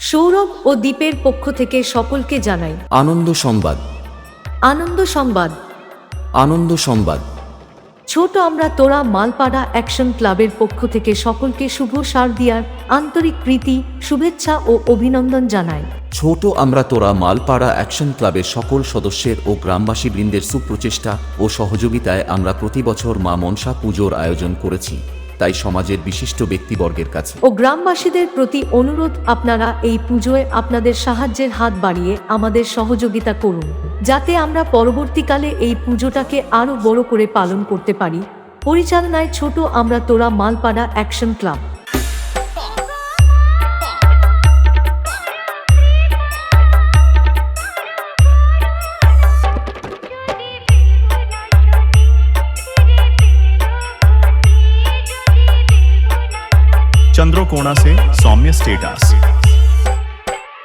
সৌরভ ও দীপের পক্ষ থেকে সকলকে জানাই আনন্দ সংবাদ। আনন্দ সংবাদ। আনন্দ সংবাদ। ছোট আমরা তোরা মালপাড়া অ্যাকশন ক্লাবের পক্ষ থেকে সকলকে শুভ শারদিয়ার আন্তরিক প্রীতি, শুভেচ্ছা ও অভিনন্দন জানাই। ছোট আমরা তোরা মালপাড়া অ্যাকশন ক্লাবের সকল সদস্যের ও গ্রামবাসীবৃন্দের সুপ্রচেষ্টা ও সহযোগিতায় আমরা প্রতি বছর মা মনসা পুজোর আয়োজন করেছি। তাই সমাজের বিশিষ্ট ব্যক্তিবর্গের কাছে ও গ্রামবাসীদের প্রতি অনুরোধ, আপনারা এই পুজোয় আপনাদের সাহায্যের হাত বাড়িয়ে আমাদের সহযোগিতা করুন, যাতে আমরা পরবর্তীকালে এই পুজোটাকে আরও বড় করে পালন করতে পারি। পরিচালনায় ছোট আমরা তোরা মালপাড়া অ্যাকশন ক্লাব। चंद्रकोना से सौम्य स्टेटस।